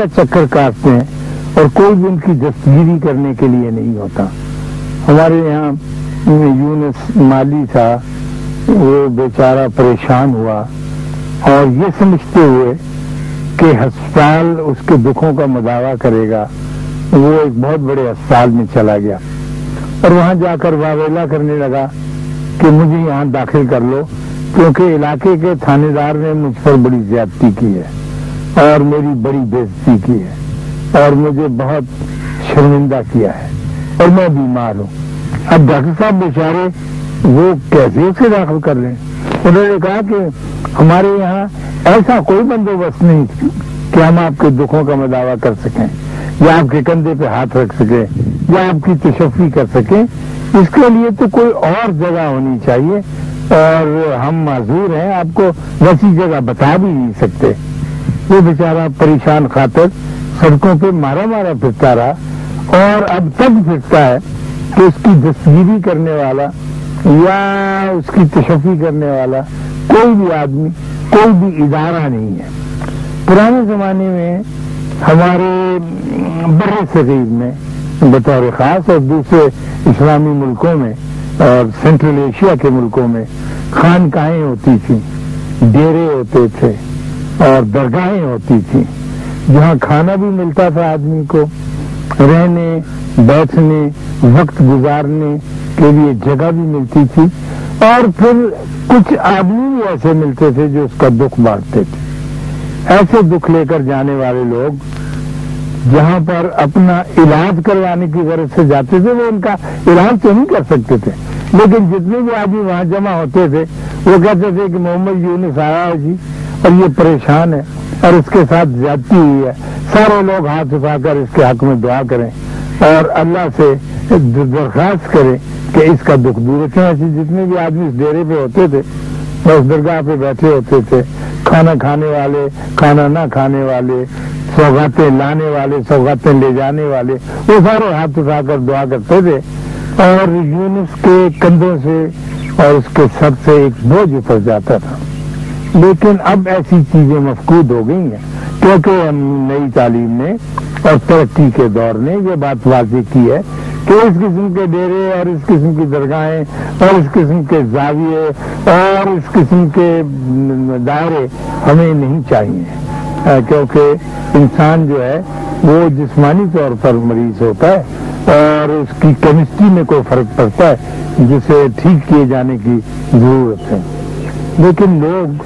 کا چکر کاٹتے ہیں اور کوئی بھی ان کی دستگیری کرنے کے لیے نہیں ہوتا. ہمارے یہاں یونس مالی تھا، وہ بیچارہ پریشان ہوا اور یہ سمجھتے ہوئے کہ ہسپتال اس کے دکھوں کا مداوع کرے گا، وہ ایک بہت بڑے ہسپتال میں چلا گیا اور وہاں جا کر واویلا کرنے لگا کہ مجھے یہاں داخل کر لو، کیونکہ علاقے کے تھانے دار نے مجھ پر بڑی زیادتی کی ہے اور میری بڑی بےعزتی کی ہے اور مجھے بہت شرمندہ کیا ہے اور میں بیمار ہوں. اب ڈاکٹر صاحب بیچارے وہ کیسے اسے داخل کر لیں؟ انہوں نے کہا کہ ہمارے یہاں ایسا کوئی بندوبست نہیں کہ ہم آپ کے دکھوں کا مداوع کر سکیں یا آپ کے کندھے پہ ہاتھ رکھ سکیں یا آپ کی تشفی کر سکیں. اس کے لیے تو کوئی اور جگہ ہونی چاہیے اور ہم معذور ہیں، آپ کو ویسی جگہ بتا بھی نہیں سکتے. وہ بیچارہ پریشان خاطر سڑکوں پہ مارا مارا پھرتا رہا اور اب تک پھرتا ہے کہ اس کی دستگیری کرنے والا یا اس کی تشفی کرنے والا کوئی بھی آدمی، کوئی بھی ادارہ نہیں ہے. پرانے زمانے میں ہمارے بر صغیر میں بطور خاص اور دوسرے اسلامی ملکوں میں اور سینٹرل ایشیا کے ملکوں میں خانقاہیں ہوتی تھیں، ڈیرے ہوتے تھے اور درگاہیں ہوتی تھیں جہاں کھانا بھی ملتا تھا آدمی کو، رہنے بیٹھنے وقت گزارنے کے لیے جگہ بھی ملتی تھی اور پھر کچھ آدمی بھی ایسے ملتے تھے جو اس کا دکھ بانٹتے تھے. ایسے دکھ لے کر جانے والے لوگ جہاں پر اپنا علاج کروانے کی غرض سے جاتے تھے وہ ان کا علاج تو نہیں کر سکتے تھے، لیکن جتنے بھی آدمی وہاں جمع ہوتے تھے وہ کہتے تھے کہ محمد یونس آیا ہے جی اور یہ پریشان ہے اور اس کے ساتھ زیادتی ہوئی ہے، سارے لوگ ہاتھ اٹھا کر اس کے حق میں دعا کریں اور اللہ سے درخواست کریں کہ اس کا دکھ دور رکھیں. ایسے جتنے بھی آدمی اس ڈیرے پہ ہوتے تھے وہ اس درگاہ پہ بیٹھے ہوتے تھے، کھانا کھانے والے، کھانا نہ کھانے والے، سوغاتیں لانے والے، سوغاتیں لے جانے والے، وہ سارے ہاتھ اٹھا کر دعا کرتے تھے اور یونس کے کندھوں سے اور اس کے سر سے ایک بوجھ اتر جاتا تھا. لیکن اب ایسی چیزیں مفقود ہو گئی ہیں کیونکہ ہم نئی تعلیم نے اور ترقی کے دور نے یہ بات واضح کی ہے کہ اس قسم کے ڈیرے اور اس قسم کی درگاہیں اور اس قسم کے زاویے اور اس قسم کے دائرے ہمیں نہیں چاہیے، کیونکہ انسان جو ہے وہ جسمانی طور پر مریض ہوتا ہے اور اس کی کیمسٹری میں کوئی فرق پڑتا ہے جسے ٹھیک کیے جانے کی ضرورت ہے. لیکن لوگ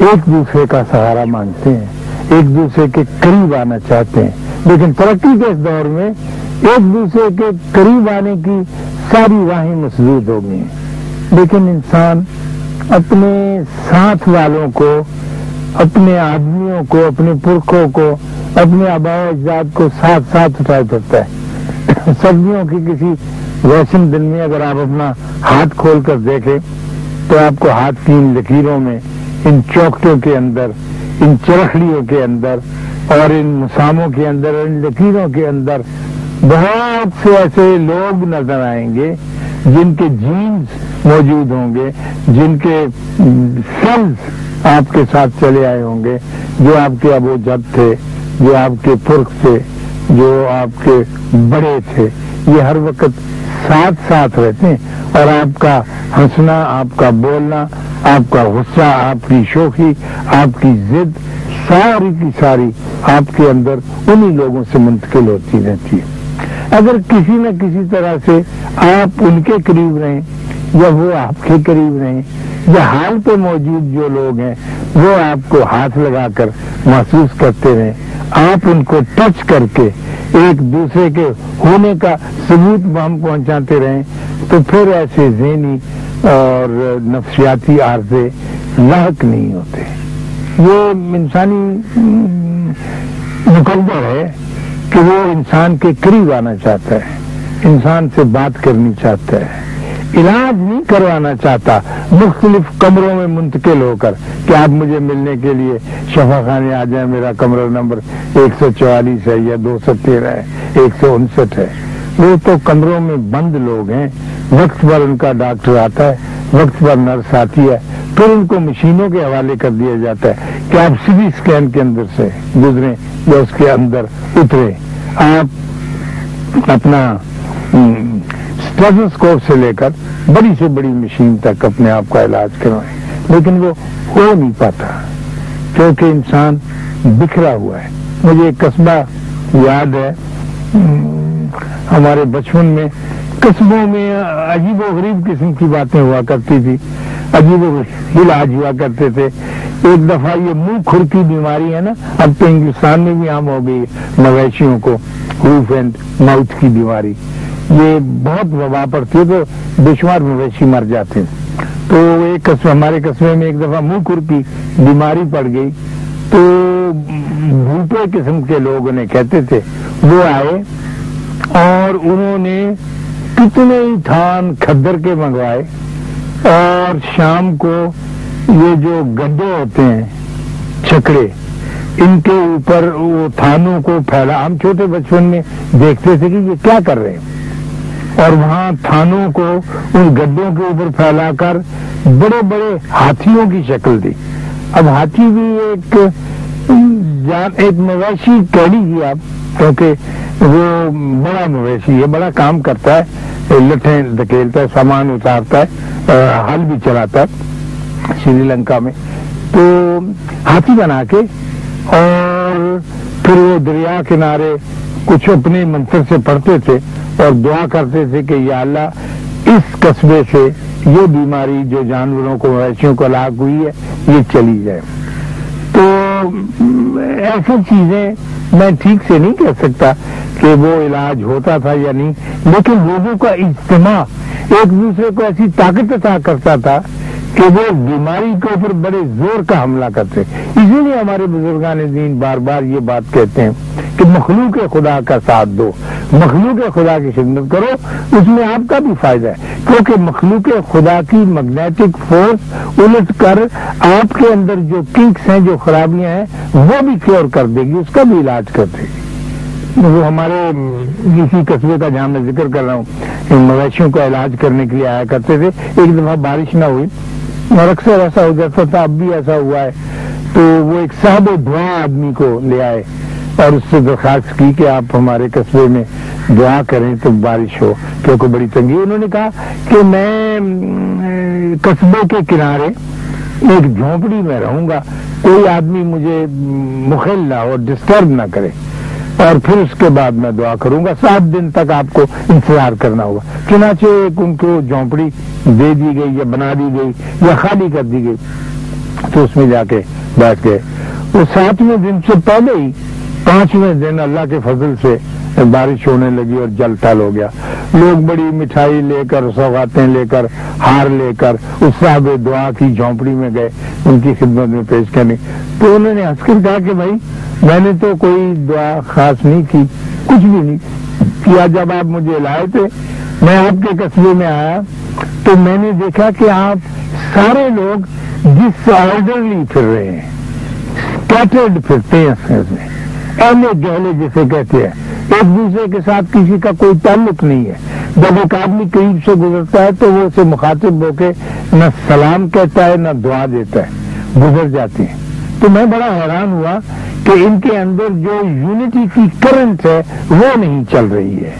ایک دوسرے کا سہارا مانگتے ہیں، ایک دوسرے کے قریب آنا چاہتے ہیں، لیکن ترقی کے اس دور میں ایک دوسرے کے قریب آنے کی ساری راہیں مسدود ہو گئی ہیں. لیکن انسان اپنے ساتھ والوں کو، اپنے آدمیوں کو، اپنے پرکھوں کو، اپنے آباء و اجداد کو ساتھ ساتھ اٹھائے پھرتا ہے. سردیوں کی کسی روشن دن میں اگر آپ اپنا ہاتھ کھول کر دیکھیں تو آپ کو ہاتھ کی ان لکیروں میں، ان چوکٹوں کے اندر، ان چرخڑیوں کے اندر اور ان مساموں کے اندر، ان لکیروں کے اندر بہت سے ایسے لوگ نظر آئیں گے جن کے جینز موجود ہوں گے، جن کے سیلز آپ کے ساتھ چلے آئے ہوں گے، جو آپ کے ابو جد تھے، جو آپ کے پرکھ تھے، جو آپ کے بڑے تھے. یہ ہر وقت ساتھ ساتھ رہتے ہیں اور آپ کا ہنسنا، آپ کا بولنا، آپ کا غصہ، آپ کی شوخی، آپ کی ضد، ساری کی ساری آپ کے اندر انہی لوگوں سے منتقل ہوتی رہتی ہے. اگر کسی نہ کسی طرح سے آپ ان کے قریب رہیں یا وہ آپ کے قریب رہیں یا حال پہ موجود جو لوگ ہیں وہ آپ کو ہاتھ لگا کر محسوس کرتے رہیں، آپ ان کو ٹچ کر کے ایک دوسرے کے ہونے کا ثبوت ہم پہنچاتے رہیں تو پھر ایسے ذہنی اور نفسیاتی عارضے لاحق نہیں ہوتے. یہ انسانی مقدر ہے کہ وہ انسان کے قریب آنا چاہتا ہے، انسان سے بات کرنی چاہتا ہے، علاج نہیں کروانا چاہتا مختلف کمروں میں منتقل ہو کر کہ آپ مجھے ملنے کے لیے شفا خانے آ جائیں، میرا کمرہ نمبر 144 ہے یا 213 ہے، 159 ہے. وہ تو کمروں میں بند لوگ ہیں، وقت پر ان کا ڈاکٹر آتا ہے، وقت پر نرس آتی ہے، پھر ان کو مشینوں کے حوالے کر دیا جاتا ہے کہ آپ سی ٹی اسکین کے اندر سے گزریں یا اس کے اندر اتریں، آپ اپنا اسٹیتھوسکوپ سے لے کر بڑی سے بڑی مشین تک اپنے آپ کا علاج کروائیں، لیکن وہ ہو نہیں پاتا کیونکہ انسان بکھرا ہوا ہے۔ مجھے ایک قصبہ یاد ہے، ہمارے بچپن میں قصبوں میں عجیب و غریب قسم کی باتیں ہوا کرتی تھی، عجیب و غریب علاج ہوا کرتے تھے۔ ایک دفعہ یہ منہ کھر کی بیماری ہے نا، اب تو ہندوستان میں بھی عام ہو گئی مویشیوں کو، روف اینڈ ماؤتھ کی بیماری، یہ بہت وبا پڑتی ہے تو بے شمار مویشی مر جاتے ہیں۔ تو ایک قصبے، ہمارے قصبے میں ایک دفعہ منہ کھر کی بیماری پڑ گئی تو بھوپے قسم کے لوگ انہیں کہتے تھے، وہ آئے اور انہوں نے کتنے ہی تھان کھدر کے منگوائے اور شام کو یہ جو گڈھے ہوتے ہیں چھکڑے، ان کے اوپر وہ تھانوں کو پھیلا، ہم چھوٹے بچپن میں دیکھتے تھے کہ یہ کیا کر رہے ہیں، اور وہاں تھانوں کو ان گڈھوں کے اوپر پھیلا کر بڑے بڑے ہاتھیوں کی شکل دی۔ اب ہاتھی بھی ایک مویشی کہہ لیجیے آپ، کیونکہ وہ بڑا مویشی ہے، بڑا کام کرتا ہے، لٹھیں دھکیلتا ہے، سامان اتارتا ہے، ہل بھی چلاتا ہے سری لنکا میں، تو ہاتھی بنا کے اور پھر وہ دریا کنارے کچھ اپنے منتر سے پڑھتے تھے اور دعا کرتے تھے کہ یا اللہ اس قصبے سے یہ بیماری جو جانوروں کو مویشیوں کو لاحق ہوئی ہے یہ چلی جائے۔ تو ایسی چیزیں میں ٹھیک سے نہیں کہہ سکتا کہ وہ علاج ہوتا تھا یا نہیں، لیکن لوگوں کا اجتماع ایک دوسرے کو ایسی طاقت عطا کرتا تھا کہ وہ بیماری کے اوپر بڑے زور کا حملہ کرتے۔ اسی لیے ہمارے بزرگان دین بار بار یہ بات کہتے ہیں کہ مخلوق خدا کا ساتھ دو، مخلوق خدا کی خدمت کرو، اس میں آپ کا بھی فائدہ ہے، کیونکہ مخلوق خدا کی میگنیٹک فورس الٹ کر آپ کے اندر جو کنکس ہیں، جو خرابیاں ہیں، وہ بھی کیور کر دے گی، اس کا بھی علاج کر دے گی۔ وہ ہمارے اسی قصبے کا جہاں میں ذکر کر رہا ہوں، مویشیوں کا علاج کرنے کے لیے آیا کرتے تھے۔ ایک دفعہ بارش نہ ہوئی اور اکثر ایسا ہو جاتا تھا، اب بھی ایسا ہوا ہے، تو وہ ایک صاحب دعا آدمی کو لے آئے اور اس سے درخواست کی کہ آپ ہمارے قصبے میں دعا کریں تو بارش ہو، کیونکہ بڑی تنگی۔ انہوں نے کہا کہ میں قصبے کے کنارے ایک جھونپڑی میں رہوں گا، کوئی آدمی مجھے مخل نہ ہو، ڈسٹرب نہ کرے، اور پھر اس کے بعد میں دعا کروں گا، 7 دن تک آپ کو انتظار کرنا ہوگا۔ چنانچہ ان کو جھونپڑی دے دی گئی یا بنا دی گئی یا خالی کر دی گئی، تو اس میں جا کے بیٹھ گئے۔ وہ 7ویں دن سے پہلے ہی 5ویں دن اللہ کے فضل سے بارش ہونے لگی اور جل تل ہو گیا۔ لوگ بڑی مٹھائی لے کر، سوغاتیں لے کر، ہار لے کر اس صاحب دعا کی جھونپڑی میں گئے ان کی خدمت میں پیش کرنے۔ تو انہوں نے ہنس کر کہا کہ بھائی میں نے تو کوئی دعا خاص نہیں کی، کچھ بھی نہیں کیا۔ جب آپ مجھے لائے تھے، میں آپ کے قصبے میں آیا تو میں نے دیکھا کہ آپ سارے لوگ جس آرڈرلی پھر رہے ہیں، اسکیٹرڈ پھرتے ہیں، اہلے گہلے جسے کہتے ہیں، ایک دوسرے کے ساتھ کسی کا کوئی تعلق نہیں ہے۔ جب ایک آدمی قریب سے گزرتا ہے تو وہ اسے مخاطب ہو کے نہ سلام کہتا ہے نہ دعا دیتا ہے، گزر جاتے ہیں۔ تو میں بڑا حیران ہوا کہ ان کے اندر جو یونٹی کی کرنٹ ہے وہ نہیں چل رہی ہے،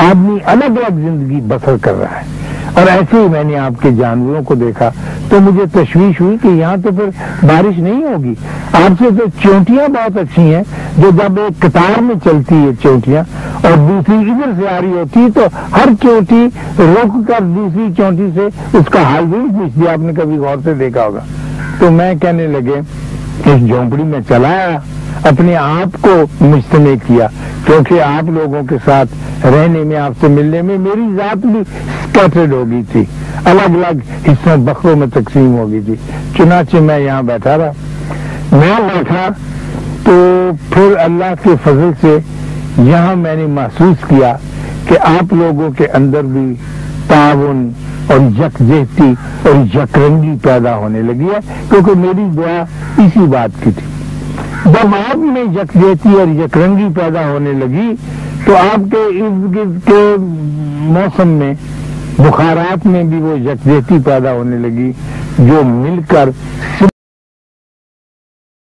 آدمی الگ الگ زندگی بسر کر رہا ہے۔ اور ایسے ہی میں نے آپ کے جانوروں کو دیکھا تو مجھے تشویش ہوئی کہ یہاں تو پھر بارش نہیں ہوگی۔ آپ سے تو چونٹیاں بہت اچھی ہیں، جو جب ایک قطار میں چلتی ہے چونٹیاں اور دوسری ادھر سے آ رہی ہوتی ہے تو ہر چونٹی رک کر دوسری چونٹی سے اس کا حال بھی پوچھ دیا، آپ نے کبھی غور سے دیکھا ہوگا۔ تو میں کہنے لگے اس جھونپڑی میں چلا آیا، اپنے آپ کو مجتمع کیا، کیونکہ آپ لوگوں کے ساتھ رہنے میں، آپ سے ملنے میں میری ذات بھی اسکیٹرڈ ہو گئی تھی، الگ الگ حصوں بخروں میں تقسیم ہو گئی تھی۔ چنانچہ میں یہاں بیٹھا رہا، میں بیٹھا تو پھر اللہ کے فضل سے یہاں میں نے محسوس کیا کہ آپ لوگوں کے اندر بھی تعاون اور یکجہتی اور یکرنگی پیدا ہونے لگی ہے، کیونکہ میری دعا اسی بات کی تھی۔ جب آپ میں یکجہتی اور یکرنگی پیدا ہونے لگی تو آپ کے ارد گرد کے موسم میں بخارات میں بھی وہ یکجہتی پیدا ہونے لگی جو مل کر